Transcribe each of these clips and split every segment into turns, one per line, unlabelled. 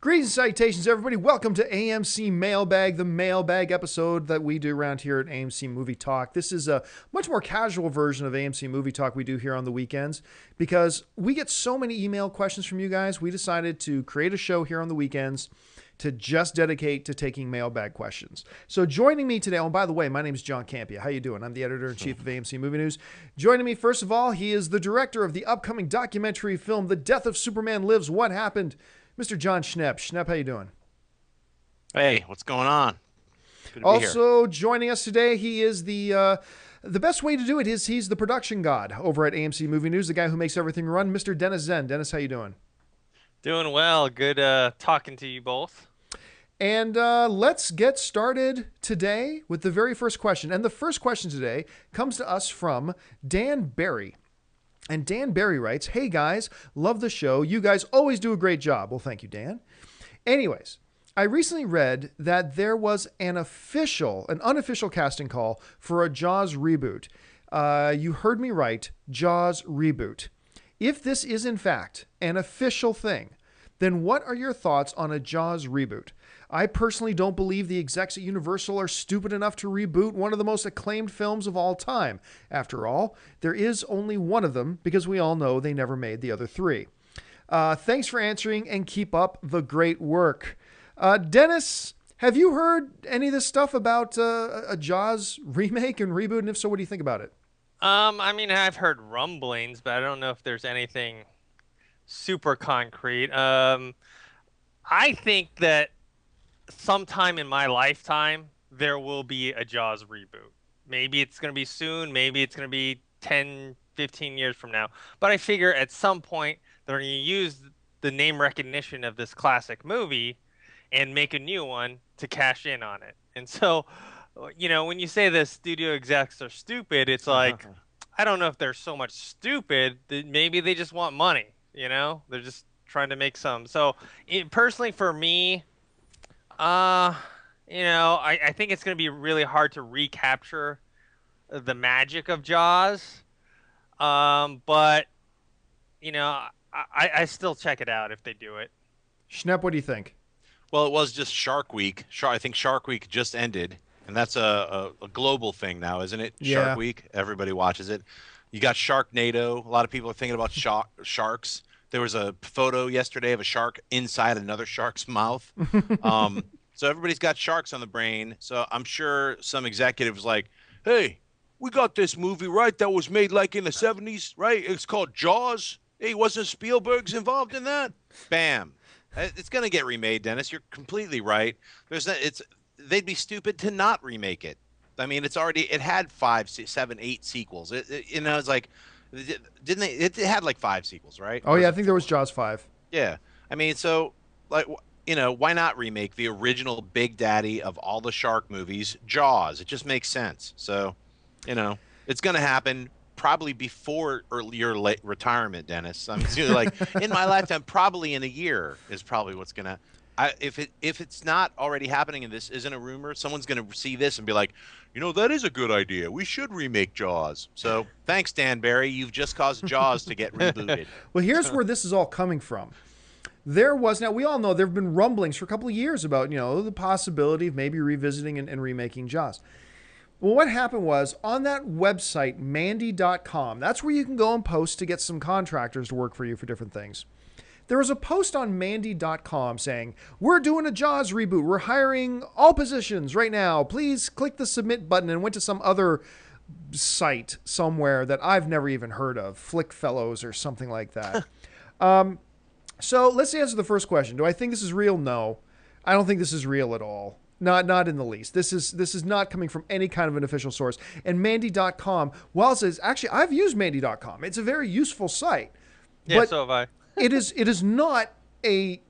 Greetings and salutations, everybody. Welcome to AMC Mailbag, the Mailbag episode that we do around here at AMC Movie Talk. This is a much more casual version of AMC Movie Talk we do here on the weekends because we get so many email questions from you guys. We decided to create a show here on the weekends to just dedicate to taking mailbag questions. So joining me today, oh, by the way, my name is John Campia. How you doing? I'm the editor-in-chief of AMC Movie News. Joining me, first of all, he is the director of the upcoming documentary film, The Death of Superman Lives, What Happened? Mr. John Schnepp. Schnepp, how you doing?
Hey, what's going on? Good to be
also joining us today, he is the best way to do it is he's the production god over at AMC Movie News, the guy who makes everything run, Mr. Dennis Zen. Dennis, how you doing?
Doing well. Good talking to you both.
And let's get started today with the very first question. And the first question today comes to us from Dan Bharry. And Dan Bharry writes, "Hey guys, love the show. You guys always do a great job." Well, thank you, Dan. Anyways, I recently read that there was an unofficial casting call for a Jaws reboot. You heard me right, Jaws reboot. If this is in fact an official thing, then what are your thoughts on a Jaws reboot? I personally don't believe the execs at Universal are stupid enough to reboot one of the most acclaimed films of all time. After all, there is only one of them because we all know they never made the other three. Thanks for answering and keep up the great work. Dennis, have you heard any of this stuff about a Jaws remake and reboot? And if so, what do you think about it?
I mean, I've heard rumblings, but I don't know if there's anything super concrete. I think that sometime in my lifetime, there will be a Jaws reboot. Maybe it's going to be soon. Maybe it's going to be 10, 15 years from now. But I figure at some point, they're going to use the name recognition of this classic movie and make a new one to cash in on it. And so, you know, when you say the studio execs are stupid, it's like, I don't know if they're so much stupid. Maybe they just want money, you know? They're just trying to make some. So, personally, for me, you know, I think it's going to be really hard to recapture the magic of Jaws. But, you know, I still check it out if they do it.
Schnepp, what do you think?
Well, it was just Shark Week. I think Shark Week just ended, and that's a global thing now, isn't it?
Yeah.
Shark Week. Everybody watches it. You got Sharknado. A lot of people are thinking about sharks. There was a photo yesterday of a shark inside another shark's mouth. So everybody's got sharks on the brain. So I'm sure some executive was like, "Hey, we got this movie, right, that was made like in the 70s, right? It's called Jaws. Hey, wasn't Spielberg's involved in that?" Bam. It's going to get remade, Dennis. You're completely right. They'd be stupid to not remake it. I mean, it had 5, 7, 8 sequels. You know, it's like, didn't they? It had like 5 sequels, right?
Oh, yeah, I think there was Jaws 5.
Yeah. I mean, so, like, you know, why not remake the original Big Daddy of all the shark movies, Jaws? It just makes sense. So, you know, it's going to happen probably before your late retirement, Dennis. I'm like, in my lifetime, probably in a year is probably what's going to. If it's not already happening and this isn't a rumor, someone's going to see this and be like, you know, that is a good idea. We should remake Jaws. So thanks, Dan Bharry. You've just caused Jaws to get rebooted.
Well, here's where this is all coming from. Now we all know there have been rumblings for a couple of years about, you know, the possibility of maybe revisiting and remaking Jaws. Well, what happened was on that website, Mandy.com, that's where you can go and post to get some contractors to work for you for different things. There was a post on Mandy.com saying, "We're doing a Jaws reboot. We're hiring all positions right now. Please click the submit button," and went to some other site somewhere that I've never even heard of, Flick Fellows or something like that. So let's answer the first question. Do I think this is real? No, I don't think this is real at all. Not in the least. This is not coming from any kind of an official source. And Mandy.com, while it says, actually, I've used Mandy.com. It's a very useful site.
Yeah,
but
so have I.
it is not a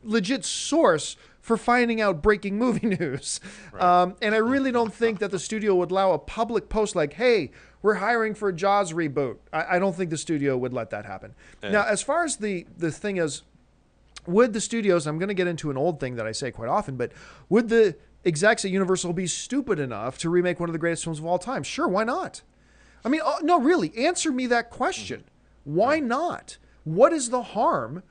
legit source for finding out breaking movie news. Right. And I really don't think that the studio would allow a public post like, "Hey, we're hiring for a Jaws reboot." I don't think the studio would let that happen. Yeah. Now, as far as the thing is, would the studios, I'm going to get into an old thing that I say quite often, but would the execs at Universal be stupid enough to remake one of the greatest films of all time? Sure, why not? I mean, no, really, answer me that question. Why not? What is the harm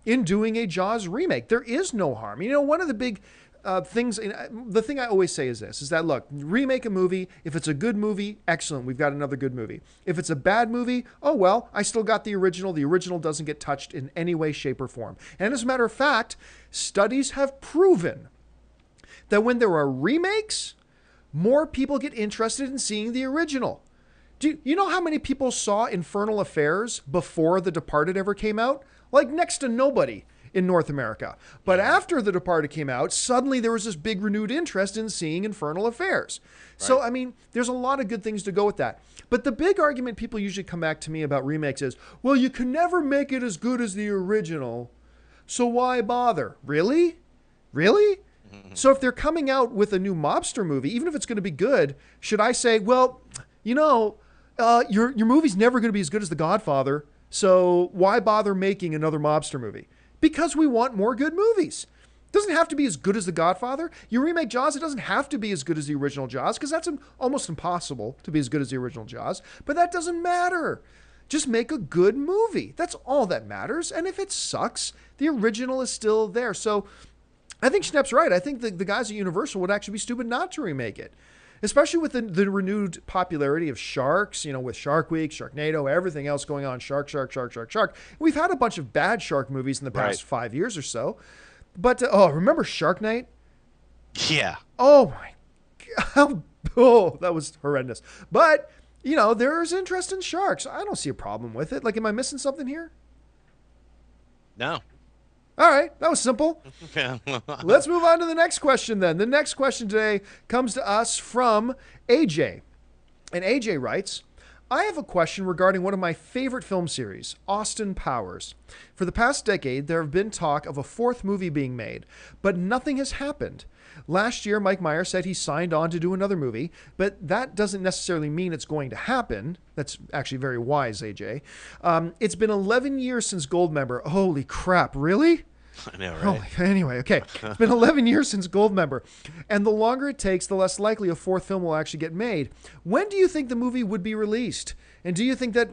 in doing a Jaws remake? There is no harm. You know, one of the big things, the thing I always say is this, is that, look, remake a movie. If it's a good movie, excellent. We've got another good movie. If it's a bad movie, oh, well, I still got the original. The original doesn't get touched in any way, shape, or form. And as a matter of fact, studies have proven that when there are remakes, more people get interested in seeing the original. Do you know how many people saw Infernal Affairs before The Departed ever came out? Like next to nobody in North America. But after The Departed came out, suddenly there was this big renewed interest in seeing Infernal Affairs. Right. So, I mean, there's a lot of good things to go with that. But the big argument people usually come back to me about remakes is, well, you can never make it as good as the original, so why bother? Really? Really? So if they're coming out with a new mobster movie, even if it's going to be good, should I say, well, you know, your movie's never going to be as good as The Godfather, so why bother making another mobster movie? Because we want more good movies. It doesn't have to be as good as The Godfather. You remake Jaws, it doesn't have to be as good as the original Jaws, because that's almost impossible to be as good as the original Jaws. But that doesn't matter. Just make a good movie. That's all that matters. And if it sucks, the original is still there. So I think Schnepp's right. I think the guys at Universal would actually be stupid not to remake it. Especially with the renewed popularity of sharks, you know, with Shark Week, Sharknado, everything else going on, shark. We've had a bunch of bad shark movies in the past 5 years or so. But, remember Shark Night?
Yeah.
Oh, my God. Oh, that was horrendous. But, you know, there's interest in sharks. I don't see a problem with it. Like, am I missing something here?
No.
All right, that was simple. Let's move on to the next question then. The next question today comes to us from AJ. And AJ writes, I have a question regarding one of my favorite film series, Austin Powers. For the past decade, there have been talk of a fourth movie being made, but nothing has happened. Last year, Mike Meyers said he signed on to do another movie, but that doesn't necessarily mean it's going to happen. That's actually very wise, AJ. It's been 11 years since Goldmember. Holy crap, really?
I know, right?
Anyway, okay. It's been 11 years since Goldmember. And the longer it takes, the less likely a fourth film will actually get made. When do you think the movie would be released? And do you think that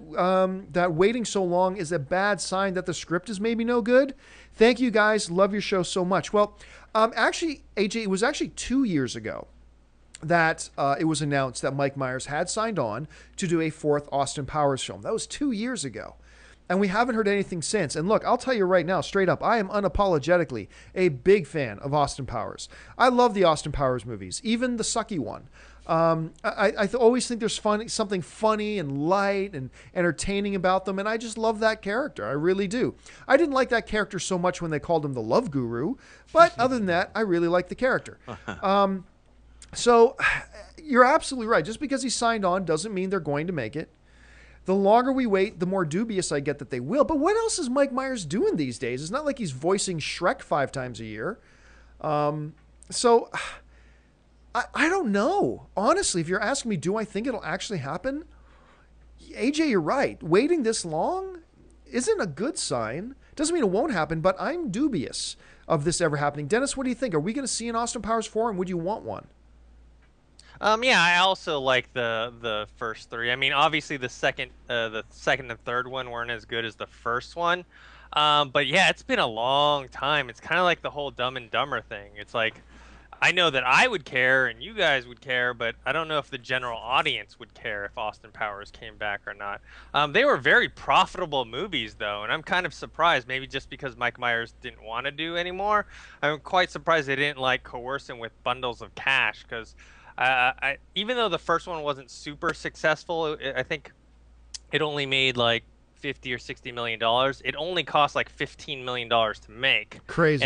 that waiting so long is a bad sign that the script is maybe no good? Thank you, guys. Love your show so much. Well, actually, AJ, it was actually 2 years ago that it was announced that Mike Meyers had signed on to do a fourth Austin Powers film. That was 2 years ago. And we haven't heard anything since. And look, I'll tell you right now, straight up, I am unapologetically a big fan of Austin Powers. I love the Austin Powers movies, even the sucky one. I always think there's something funny and light and entertaining about them, and I just love that character. I really do. I didn't like that character so much when they called him the Love Guru, but other than that, I really like the character. So you're absolutely right. Just because he signed on doesn't mean they're going to make it. The longer we wait, the more dubious I get that they will. But what else is Mike Meyers doing these days? It's not like he's voicing Shrek 5 times a year. So I don't know. Honestly, if you're asking me, do I think it'll actually happen? AJ, you're right. Waiting this long isn't a good sign. Doesn't mean it won't happen, but I'm dubious of this ever happening. Dennis, what do you think? Are we going to see an Austin Powers 4, and would you want one?
Yeah, I also like the first three. I mean, obviously the second and third one weren't as good as the first one. But yeah, it's been a long time. It's kind of like the whole Dumb and Dumber thing. It's like, I know that I would care and you guys would care, but I don't know if the general audience would care if Austin Powers came back or not. They were very profitable movies, though, and I'm kind of surprised, maybe just because Mike Myers didn't want to do anymore. I'm quite surprised they didn't like coerce him with bundles of cash, because even though the first one wasn't super successful, I think it only made like $50 or $60 million. It only cost like $15 million to make.
Crazy.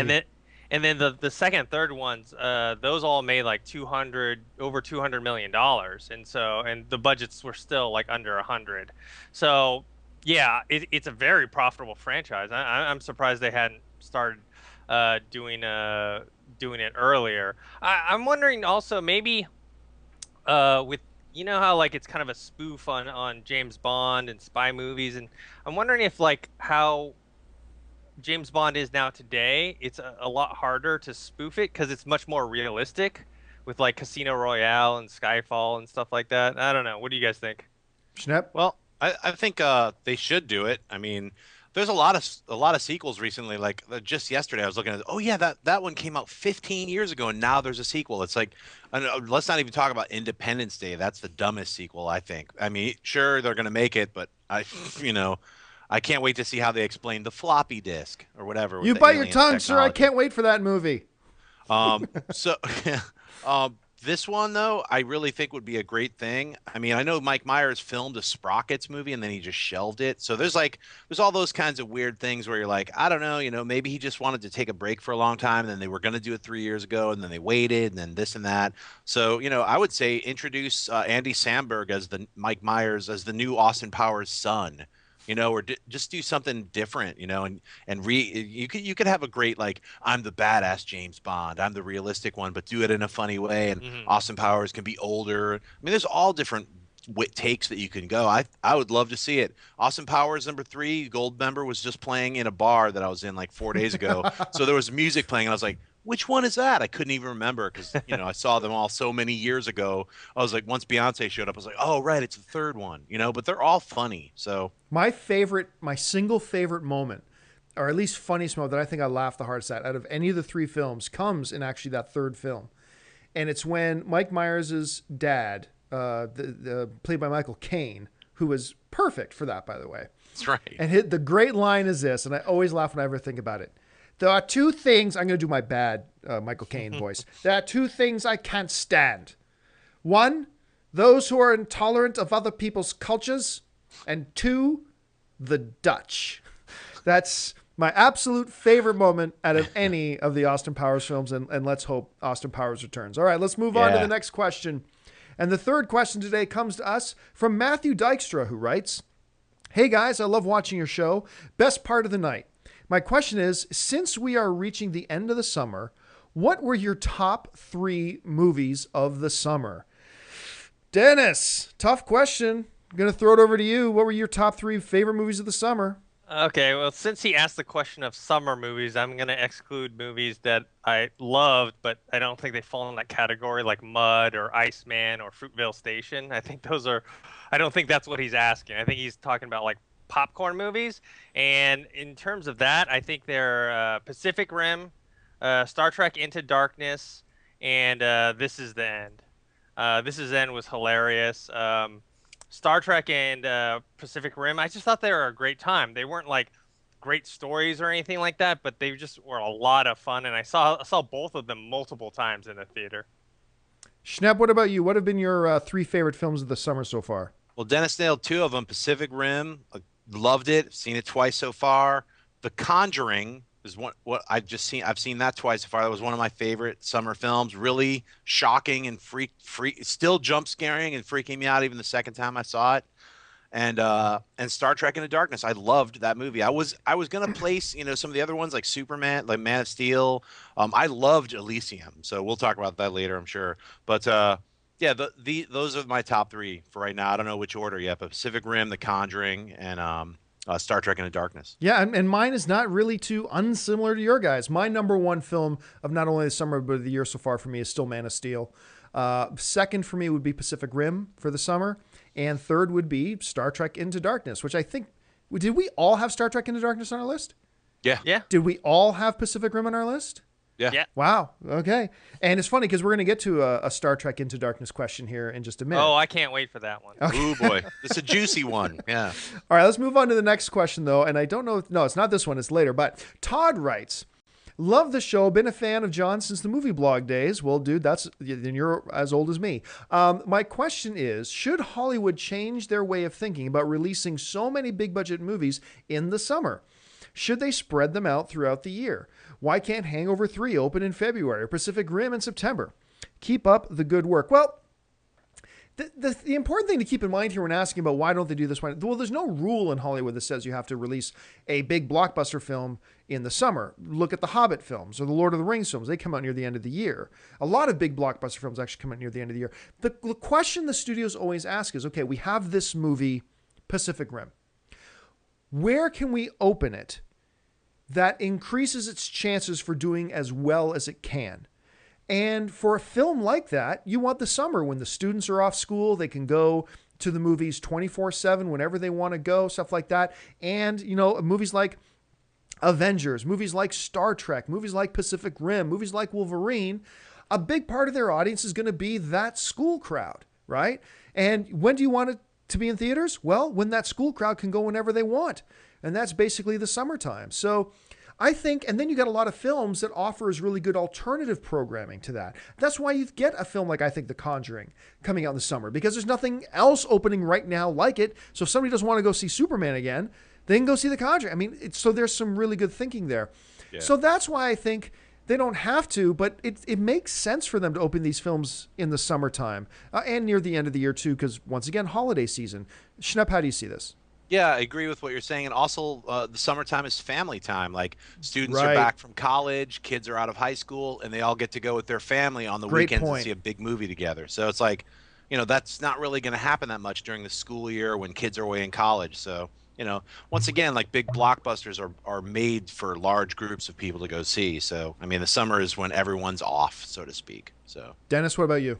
And then the second and third ones, those all made like over $200 million, and the budgets were still like under 100. So yeah, it's a very profitable franchise. I'm surprised they hadn't started doing it earlier. I'm wondering also, maybe with, you know how like it's kind of a spoof on James Bond and spy movies, and I'm wondering if like how James Bond is now today, it's a lot harder to spoof it because it's much more realistic with like Casino Royale and Skyfall and stuff like that. I don't know. What do you guys think?
Schnepp?
Well, I think they should do it. I mean, there's a lot of sequels recently. Like just yesterday, I was looking at. Oh yeah, that one came out 15 years ago, and now there's a sequel. It's like, let's not even talk about Independence Day. That's the dumbest sequel, I think. I mean, sure they're gonna make it, but you know, I can't wait to see how they explain the floppy disk or whatever with
You
the
bite your
alien
tongue, sir. I
technology.
can't wait for that movie.
So, this one though, I really think would be a great thing. I mean, I know Mike Myers filmed a Sprockets movie and then he just shelved it. So there's all those kinds of weird things where you're like, I don't know, maybe he just wanted to take a break for a long time, and then they were going to do it 3 years ago, and then they waited, and then this and that. So, I would say introduce Andy Samberg as the Mike Myers as the new Austin Powers son. Or just do something different, you could have a great, like, I'm the badass James Bond, I'm the realistic one, but do it in a funny way. And
Hmm.
Austin Powers can be older. I mean, there's all different takes that you can go. I would love to see it. Austin Powers #3, Goldmember, was just playing in a bar that I was in like 4 days ago. So there was music playing, and I was like, which one is that? I couldn't even remember because I saw them all so many years ago. I was like, once Beyonce showed up, I was like, oh right, it's the third one. But they're all funny. So
My single favorite moment, or at least funniest moment that I think I laughed the hardest at out of any of the three films, comes in actually that third film. And it's when Mike Myers' dad, played by Michael Caine, who was perfect for that, by the way.
that's right.
And the great line is this, and I always laugh when I ever think about it. There are two things, I'm going to do my bad Michael Caine voice. There are two things I can't stand. One, those who are intolerant of other people's cultures. And two, the Dutch. That's my absolute favorite moment out of any of the Austin Powers films. And let's hope Austin Powers returns. All right, let's move on to
Yeah.
the next question. And the third question today comes to us from Matthew Dykstra, who writes, hey guys, I love watching your show. Best part of the night. My question is, since we are reaching the end of the summer, what were your top 3 movies of the summer? Dennis, tough question. I'm going to throw it over to you. What were your top 3 favorite movies of the summer?
Okay, well, since he asked the question of summer movies, I'm going to exclude movies that I loved, but I don't think they fall in that category, like Mud or Iceman or Fruitvale Station. I don't think that's what he's asking. I think he's talking about like popcorn movies. And in terms of that, I think they're Pacific Rim, Star Trek Into Darkness, and This Is the End. This Is the End was hilarious. Star Trek and Pacific Rim, I just thought they were a great time. They weren't like great stories or anything like that, but they just were a lot of fun. And I saw both of them multiple times in the theater.
Schnepp, what about you? What have been your 3 favorite films of the summer so far?
Well, Dennis nailed 2 of them. Pacific Rim, loved it. Seen it twice so far. The Conjuring is what I've seen that twice so far. That was one of my favorite summer films. Really shocking and still jump scaring and freaking me out even the second time I saw it. And Star Trek Into Darkness. I loved that movie. I was gonna place some of the other ones like Superman, like Man of Steel. I loved Elysium. So we'll talk about that later, I'm sure. But yeah, those are my top 3 for right now. I don't know which order yet, but Pacific Rim, The Conjuring, and Star Trek Into Darkness.
Yeah, and mine is not really too unsimilar to your guys. My number 1 film of not only the summer but of the year so far for me is still Man of Steel. Second for me would be Pacific Rim for the summer. And third would be Star Trek Into Darkness, which I think, did we all have Star Trek Into Darkness on our list?
Yeah.
Yeah.
Did we all have Pacific Rim on our list?
Yeah.
Yeah.
Wow. Okay. And it's funny because we're going to get to a Star Trek Into Darkness question here in just a minute.
Oh, I can't wait for that one.
Ooh boy, it's a juicy one. Yeah.
All right, let's move on to the next question, though. And I don't know. No, it's not this one. It's later. But Todd writes, love the show. Been a fan of John since the movie blog days. Well, dude, then you're as old as me. My question is, should Hollywood change their way of thinking about releasing so many big budget movies in the summer? Should they spread them out throughout the year? Why can't Hangover 3 open in February or Pacific Rim in September? Keep up the good work. Well, the important thing to keep in mind here when asking about why don't they do this, well, there's no rule in Hollywood that says you have to release a big blockbuster film in the summer. Look at the Hobbit films or the Lord of the Rings films. They come out near the end of the year. A lot of big blockbuster films actually come out near the end of the year. The question the studios always ask is, okay, we have this movie, Pacific Rim. Where can we open it that increases its chances for doing as well as it can? And for a film like that, you want the summer when the students are off school. They can go to the movies 24/7 whenever they want to go, stuff like that. And, you know, movies like Avengers, movies like Star Trek, movies like Pacific Rim, movies like Wolverine, a big part of their audience is going to be that school crowd, right? And when do you want it to be in theaters? Well, when that school crowd can go whenever they want. And that's basically the summertime. So I think, and then you got a lot of films that offers really good alternative programming to that. That's why you get a film like, I think, The Conjuring coming out in the summer, because there's nothing else opening right now like it. So if somebody doesn't want to go see Superman again, they can go see The Conjuring. I mean, so there's some really good thinking there. Yeah. So that's why I think they don't have to, but it makes sense for them to open these films in the summertime and near the end of the year too, because once again, holiday season. Schnepp, how do you see this?
Yeah, I agree with what you're saying. And also, the summertime is family time. Like, students are back from college, kids are out of high school, and they all get to go with their family on the weekends and see a big movie together. So it's like, you know, that's not really going to happen that much during the school year when kids are away in college. So, you know, once again, like, big blockbusters are made for large groups of people to go see. So, I mean, the summer is when everyone's off, so to speak. So,
Dennis, what about you?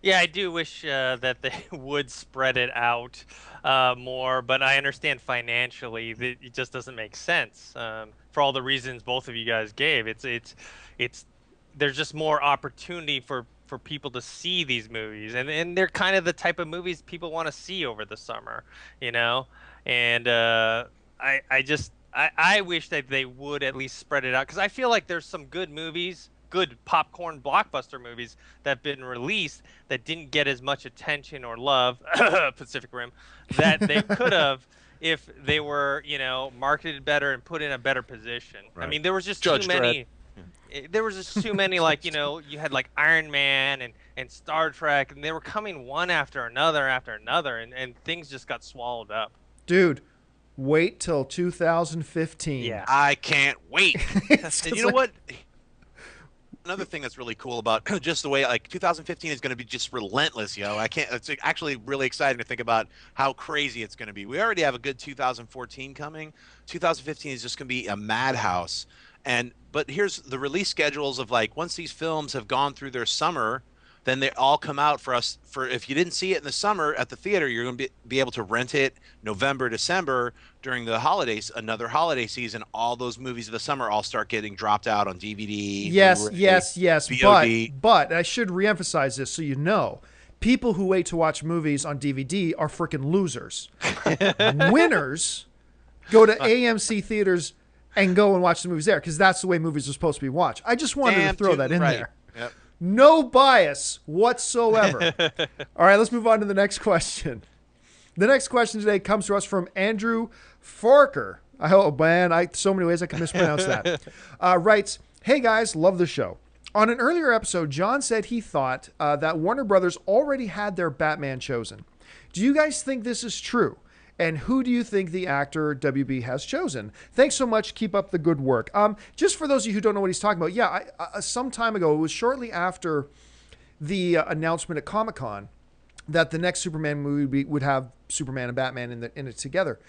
Yeah, I do wish that they would spread it out more, but I understand financially that it just doesn't make sense for all the reasons both of you guys gave. It's there's just more opportunity for people to see these movies, and they're kind of the type of movies people want to see over the summer, you know. And I wish that they would at least spread it out, because I feel like there's some good movies, good popcorn blockbuster movies that have been released that didn't get as much attention or love, Pacific Rim, that they could have if they were, you know, marketed better and put in a better position. Right. I mean, there was just too many. There was just too many, like, you know, you had like Iron Man and Star Trek, and they were coming one after another, and things just got swallowed up.
Dude, wait till 2015.
Yeah, I can't wait. And you know what? Another thing that's really cool about just the way, like, 2015 is going to be just relentless, yo. It's actually really exciting to think about how crazy it's going to be. We already have a good 2014 coming. 2015 is just going to be a madhouse. But here's the release schedules of, like, once these films have gone through their summer, then they all come out for us. For if you didn't see it in the summer at the theater, you're going to be able to rent it November, December during the holidays, another holiday season. All those movies of the summer all start getting dropped out on DVD.
Yes.
VOD.
But I should reemphasize this so you know. People who wait to watch movies on DVD are freaking losers. Winners go to AMC theaters and go and watch the movies there, because that's the way movies are supposed to be watched. I just wanted to throw that in there.
Yep.
No bias whatsoever. All right, let's move on to the next question. The next question today comes to us from Andrew Farker. So many ways I can mispronounce that. Writes, "Hey guys, love the show. On an earlier episode, John said he thought that Warner Brothers already had their Batman chosen. Do you guys think this is true? And who do you think the actor WB has chosen? Thanks so much. Keep up the good work." Just for those of you who don't know what he's talking about, yeah, some time ago, it was shortly after the announcement at Comic-Con that the next Superman movie would have Superman and Batman in it together.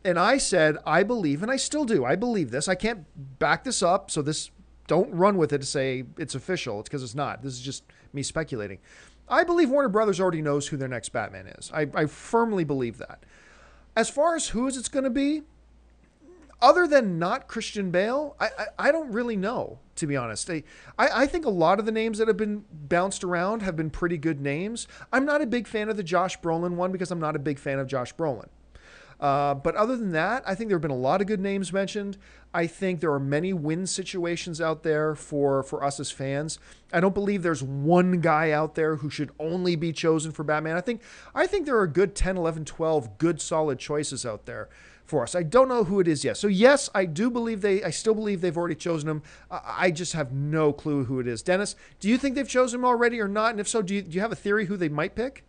And I said, I believe, and I still do, I believe this. I can't back this up, so don't run with it to say it's official. It's because it's not. This is just me speculating. I believe Warner Brothers already knows who their next Batman is. I firmly believe that. As far as who it's going to be, other than not Christian Bale, I don't really know, to be honest. I think a lot of the names that have been bounced around have been pretty good names. I'm not a big fan of the Josh Brolin one because I'm not a big fan of Josh Brolin. But other than that, I think there have been a lot of good names mentioned. I think there are many win situations out there for us as fans. I don't believe there's one guy out there who should only be chosen for Batman. I think there are a good 10, 11, 12 good solid choices out there for us. I don't know who it is yet. So yes, I still believe they've already chosen him. I just have no clue who it is. Dennis, do you think they've chosen him already or not? And if so, do you have a theory who they might pick?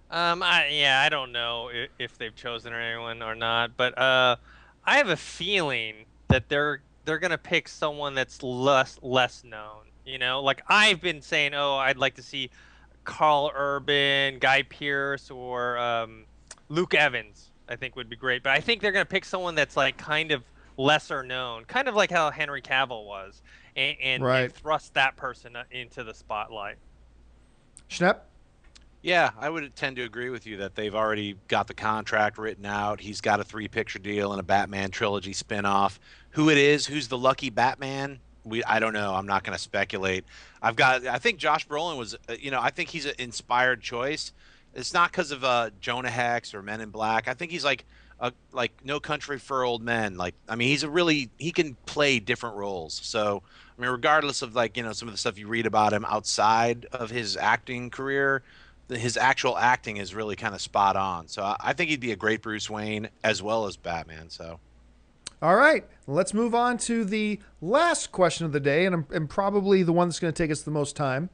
I don't know if they've chosen anyone or not, but I have a feeling that they're gonna pick someone that's less known. You know, like I've been saying, I'd like to see Carl Urban, Guy Pearce, or Luke Evans. I think would be great, but I think they're gonna pick someone that's like kind of lesser known, kind of like how Henry Cavill was, and thrust that person into the spotlight.
Schnepp?
Yeah, I would tend to agree with you that they've already got the contract written out. He's got a three-picture deal and a Batman trilogy spin-off. Who it is, who's the lucky Batman? I don't know. I'm not going to speculate. I think Josh Brolin was, I think he's an inspired choice. It's not because of Jonah Hex or Men in Black. I think he's like No Country for Old Men. Like, I mean, he can play different roles. So, I mean, regardless of like, some of the stuff you read about him outside of his acting career, his actual acting is really kind of spot on. So I think he'd be a great Bruce Wayne as well as Batman. So
All right, let's move on to the last question of the day, and probably the one that's going to take us the most time.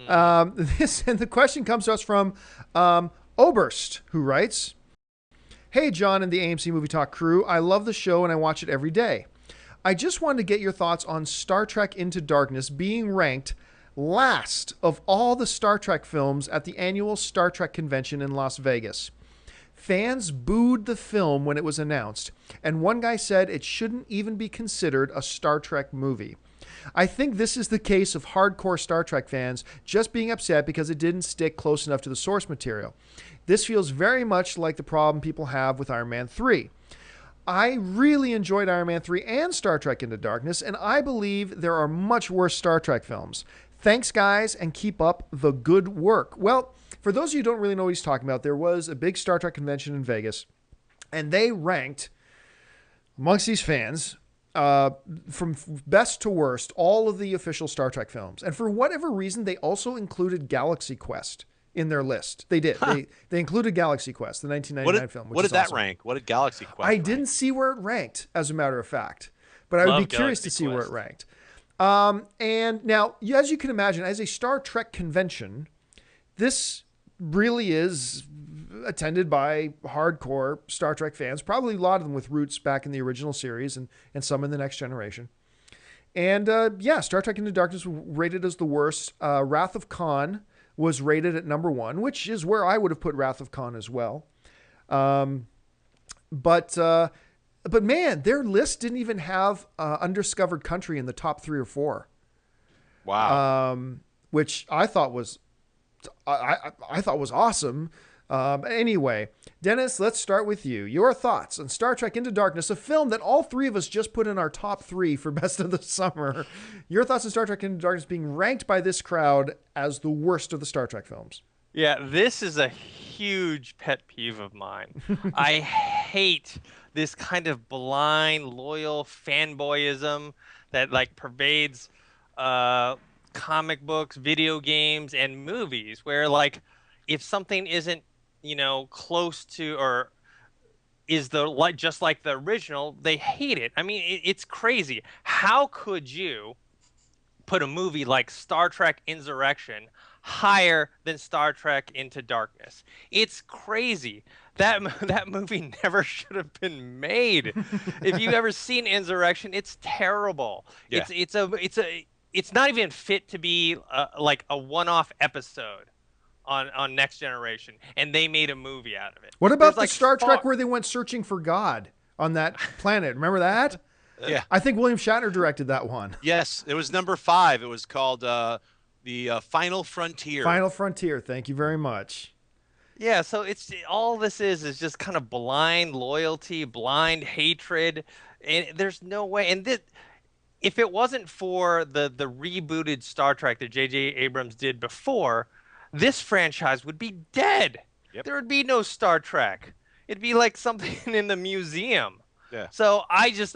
And the question comes to us from Oberst, who writes, "Hey, John and the AMC Movie Talk crew. I love the show and I watch it every day. I just wanted to get your thoughts on Star Trek Into Darkness being ranked last of all the Star Trek films at the annual Star Trek convention in Las Vegas. Fans booed the film when it was announced, and one guy said it shouldn't even be considered a Star Trek movie. I think this is the case of hardcore Star Trek fans just being upset because it didn't stick close enough to the source material. This feels very much like the problem people have with Iron Man 3. I really enjoyed Iron Man 3 and Star Trek Into Darkness, and I believe there are much worse Star Trek films. Thanks, guys, and keep up the good work." Well, for those of you who don't really know what he's talking about, there was a big Star Trek convention in Vegas, and they ranked, amongst these fans, from best to worst, all of the official Star Trek films. And for whatever reason, they also included Galaxy Quest in their list. They did. They included Galaxy Quest, the 1999 film.
What did that rank? What did Galaxy Quest
I didn't see where it ranked, as a matter of fact, but I would be curious to see where it ranked. And now, as you can imagine, as a Star Trek convention, this really is attended by hardcore Star Trek fans, probably a lot of them with roots back in the original series and some in the Next Generation. And Star Trek Into Darkness was rated as the worst. Wrath of Khan was rated at number 1, which is where I would have put Wrath of Khan as well. But man, their list didn't even have Undiscovered Country in the top 3 or 4.
Wow.
Which I thought was awesome. Anyway, Dennis, let's start with you. Your thoughts on Star Trek Into Darkness, a film that all three of us just put in our top 3 for best of the summer. Your thoughts on Star Trek Into Darkness being ranked by this crowd as the worst of the Star Trek films.
Yeah, this is a huge pet peeve of mine. I hate this kind of blind, loyal fanboyism that like pervades comic books, video games, and movies, where like if something isn't, close to or is just like the original, they hate it. I mean, it's crazy. How could you put a movie like Star Trek Insurrection higher than Star Trek Into Darkness? It's crazy. That movie never should have been made. If you've ever seen Insurrection, it's terrible.
Yeah.
It's not even fit to be like a one-off episode on Next Generation, and they made a movie out of it.
What about the Star Trek where they went searching for God on that planet? Remember that?
Yeah.
I think William Shatner directed that one.
Yes, it was number 5. It was called the Final Frontier.
Final Frontier. Thank you very much.
Yeah, so it's all this is just kind of blind loyalty, blind hatred, and there's no way. And if it wasn't for the rebooted Star Trek that J.J. Abrams did before, this franchise would be dead.
Yep.
There would be no Star Trek. It'd be like something in the museum.
Yeah.
So I just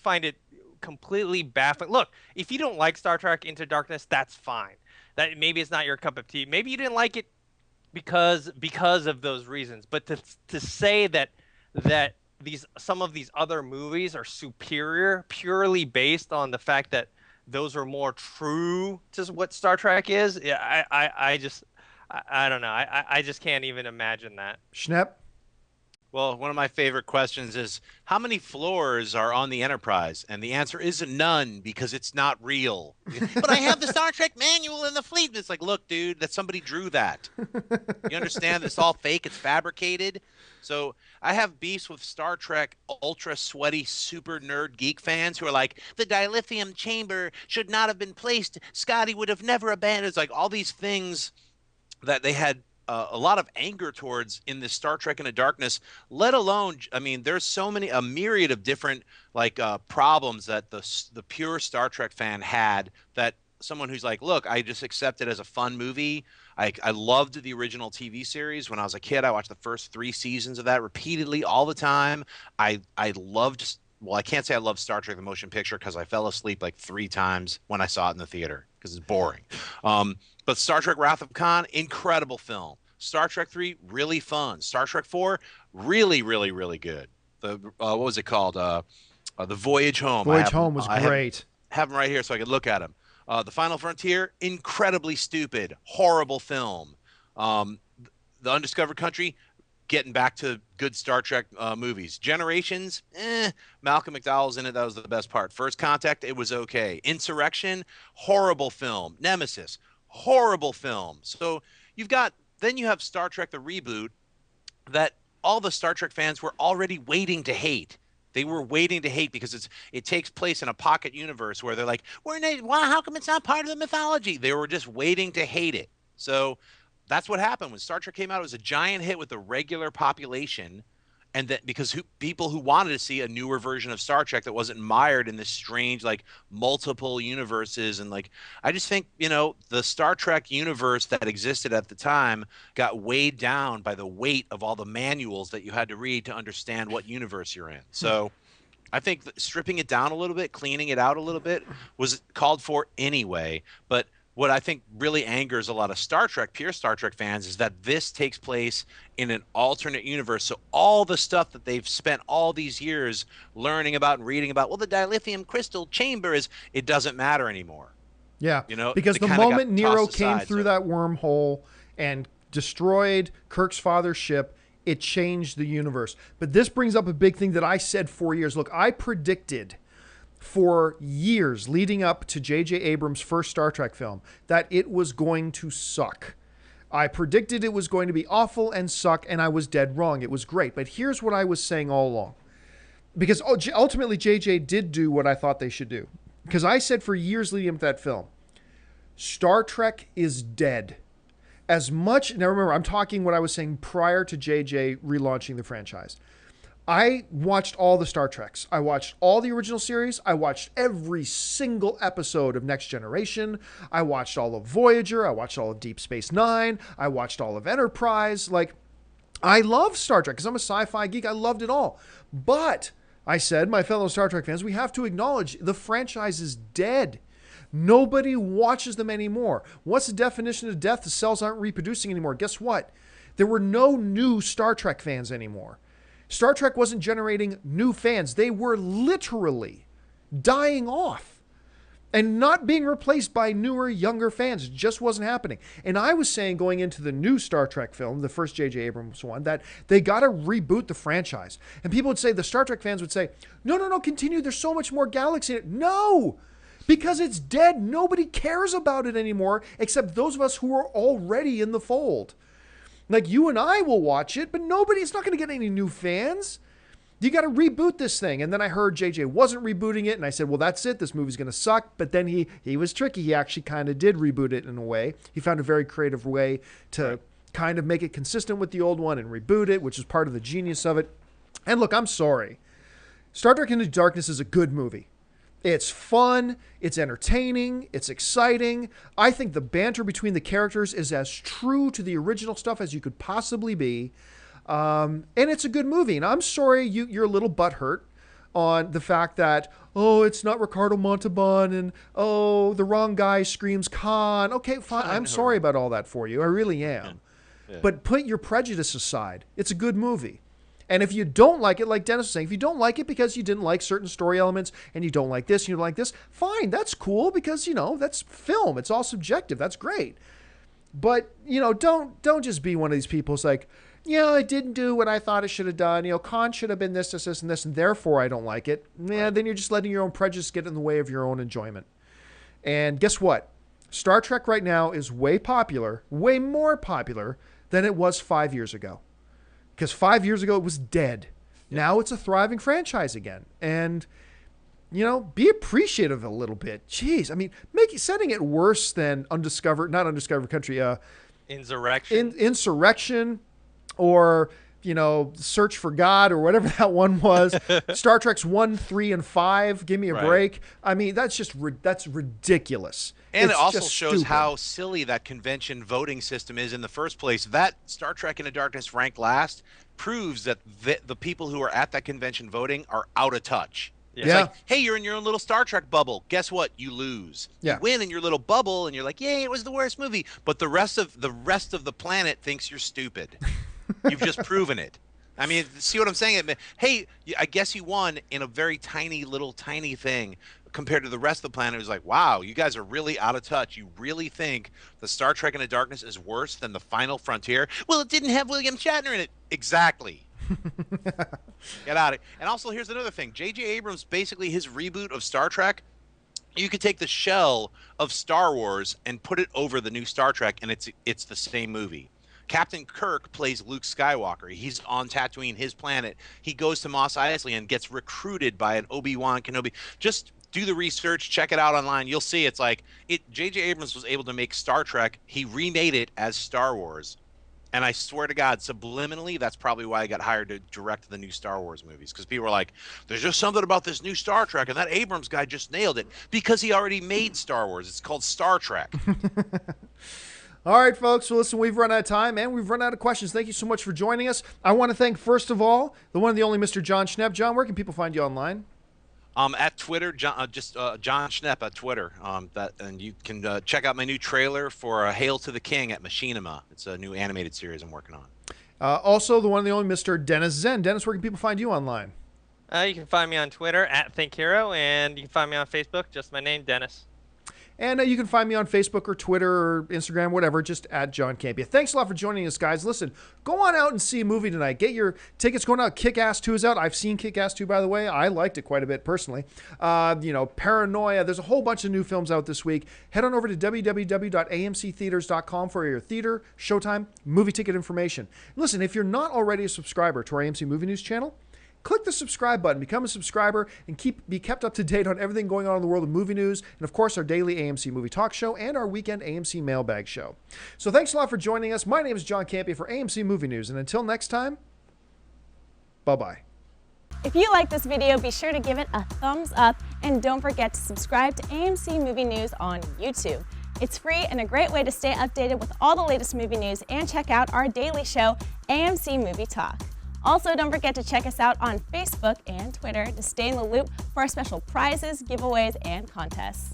find it completely baffling. Look, if you don't like Star Trek Into Darkness, that's fine. That maybe it's not your cup of tea. Maybe you didn't like it because of those reasons. But to say that some of these other movies are superior purely based on the fact that those are more true to what Star Trek is, yeah, I don't know. I just can't even imagine that.
Schnepp?
Well, one of my favorite questions is, how many floors are on the Enterprise? And the answer is none, because it's not real. But I have the Star Trek manual in the fleet. And it's like, look, dude, that somebody drew that. You understand? It's all fake. It's fabricated. So I have beefs with Star Trek ultra sweaty super nerd geek fans who are like, the dilithium chamber should not have been placed. Scotty would have never abandoned. It's like all these things that they had a lot of anger towards in this Star Trek Into Darkness, let alone, I mean, there's so many, a myriad of different like problems that the pure Star Trek fan had, that someone who's like, look, I just accept it as a fun movie. I loved the original TV series when I was a kid. I watched the first 3 seasons of that repeatedly all the time. I loved, well, I can't say I love Star Trek the Motion Picture because I fell asleep like 3 times when I saw it in the theater because it's boring. But Star Trek Wrath of Khan, incredible film. Star Trek 3, really fun. Star Trek 4, really, really, really good. The what was it called? The Voyage Home.
Voyage Home was great.
Have them right here so I could look at them. The Final Frontier, incredibly stupid, horrible film. The Undiscovered Country, getting back to good Star Trek movies. Generations, Malcolm McDowell's in it. That was the best part. First Contact, it was okay. Insurrection, horrible film. Nemesis, horrible film. So then you have Star Trek the reboot that all the Star Trek fans were already waiting to hate. They were waiting to hate because it takes place in a pocket universe where they're like, how come it's not part of the mythology? They were just waiting to hate it. So that's what happened when Star Trek came out. It was a giant hit with the regular population, and that because people who wanted to see a newer version of Star Trek that wasn't mired in this strange like multiple universes, and like I just think the Star Trek universe that existed at the time got weighed down by the weight of all the manuals that you had to read to understand what universe you're in. So I think that stripping it down a little bit, cleaning it out a little bit was called for anyway. But what I think really angers a lot of pure Star Trek fans is that this takes place in an alternate universe. So all the stuff that they've spent all these years learning about and reading about, well, the dilithium crystal chamber it doesn't matter anymore.
Yeah, because the moment Nero came through that wormhole and destroyed Kirk's father's ship, it changed the universe. But this brings up a big thing that I said for years. Look, I predicted for years leading up to J.J. Abrams' first Star Trek film that it was going to suck. I predicted it was going to be awful and suck, and I was dead wrong. It was great. But here's what I was saying all along. Because ultimately, J.J. did do what I thought they should do. Because I said for years leading up to that film, Star Trek is dead. As much, now remember, I'm talking what I was saying prior to J.J. relaunching the franchise. I watched all the Star Treks. I watched all the original series. I watched every single episode of Next Generation. I watched all of Voyager. I watched all of Deep Space Nine. I watched all of Enterprise. Like, I love Star Trek because I'm a sci-fi geek. I loved it all. But I said, my fellow Star Trek fans, we have to acknowledge the franchise is dead. Nobody watches them anymore. What's the definition of death? The cells aren't reproducing anymore. Guess what? There were no new Star Trek fans anymore. Star Trek wasn't generating new fans. They were literally dying off and not being replaced by newer, younger fans. It just wasn't happening. And I was saying going into the new Star Trek film, the first J.J. Abrams one, that they got to reboot the franchise. And people would say, the Star Trek fans would say, no, continue. There's so much more galaxy in it. No, because it's dead. Nobody cares about it anymore except those of us who are already in the fold. Like, you and I will watch it, but it's not going to get any new fans. You got to reboot this thing. And then I heard JJ wasn't rebooting it, and I said, well, that's it. This movie's going to suck. But then he was tricky. He actually kind of did reboot it in a way. He found a very creative way to kind of make it consistent with the old one and reboot it, which is part of the genius of it. And look, I'm sorry. Star Trek Into Darkness is a good movie. It's fun, it's entertaining, it's exciting. I think the banter between the characters is as true to the original stuff as you could possibly be. And it's a good movie. And I'm sorry you're a little butthurt on the fact that, it's not Ricardo Montalban and, the wrong guy screams Khan. Okay, fine. I'm sorry about all that for you. I really am. Yeah. But put your prejudice aside. It's a good movie. And if you don't like it, like Dennis was saying, if you don't like it because you didn't like certain story elements and you don't like this and you don't like this, fine, that's cool because, that's film. It's all subjective. That's great. But, don't just be one of these people who's like, I didn't do what I thought it should have done. Khan should have been this, and this, and therefore I don't like it. Yeah, then you're just letting your own prejudice get in the way of your own enjoyment. And guess what? Star Trek right now is way more popular than it was 5 years ago. Because 5 years ago, it was dead. Yeah. Now it's a thriving franchise again. And, be appreciative a little bit. Jeez, I mean, setting it worse than not Undiscovered Country, Insurrection, or Search for God, or whatever that one was. Star Trek's 1, 3, and 5. Give me a break. I mean, that's ridiculous.
And
it's
it also
just
shows
stupid.
how silly that convention voting system is in the first place. That Star Trek Into Darkness ranked last proves that the people who are at that convention voting are out of touch.
Yeah.
It's like, hey, you're in your own little Star Trek bubble. Guess what? You lose.
Yeah.
You win in your little bubble, and you're like, yay, it was the worst movie. But the rest of the planet thinks you're stupid. You've just proven it. I mean, see what I'm saying? Hey, I guess you won in a very tiny thing compared to the rest of the planet. It was like, wow, you guys are really out of touch. You really think the Star Trek Into Darkness is worse than the Final Frontier? Well, it didn't have William Shatner in it. Exactly. Get out of it. And also, here's another thing. J.J. Abrams, basically his reboot of Star Trek, you could take the shell of Star Wars and put it over the new Star Trek, and it's the same movie. Captain Kirk plays Luke Skywalker. He's on Tatooine, his planet. He goes to Mos Eisley and gets recruited by an Obi-Wan Kenobi. Just do the research, check it out online. You'll see it's like J.J. Abrams was able to make Star Trek. He remade it as Star Wars. And I swear to God, subliminally, that's probably why I got hired to direct the new Star Wars movies. Because people were like, there's just something about this new Star Trek, and that Abrams guy just nailed it. Because he already made Star Wars. It's called Star Trek.
All right, folks. Well, listen, we've run out of time and we've run out of questions. Thank you so much for joining us. I want to thank, first of all, the one and the only Mr. John Schnepp. John, where can people find you online?
At Twitter, John Schnepp at Twitter. And you can check out my new trailer for Hail to the King at Machinima. It's a new animated series I'm working on.
Also, the one and the only Mr. Dennis Zen. Dennis, where can people find you online?
You can find me on Twitter at ThinkHero, and you can find me on Facebook, just my name, Dennis.
And you can find me on Facebook or Twitter or Instagram, whatever, just at John Campia. Thanks a lot for joining us, guys. Listen, go on out and see a movie tonight. Get your tickets going out. Kick-Ass 2 is out. I've seen Kick-Ass 2, by the way. I liked it quite a bit personally. Paranoia. There's a whole bunch of new films out this week. Head on over to www.amctheaters.com for your theater, showtime, movie ticket information. Listen, if you're not already a subscriber to our AMC Movie News channel, click the subscribe button, become a subscriber, and be kept up to date on everything going on in the world of movie news, and of course our daily AMC Movie Talk Show and our weekend AMC Mailbag Show. So thanks a lot for joining us. My name is John Campia for AMC Movie News, and until next time, bye-bye.
If you like this video, be sure to give it a thumbs up, and don't forget to subscribe to AMC Movie News on YouTube. It's free and a great way to stay updated with all the latest movie news, and check out our daily show, AMC Movie Talk. Also, don't forget to check us out on Facebook and Twitter to stay in the loop for our special prizes, giveaways, and contests.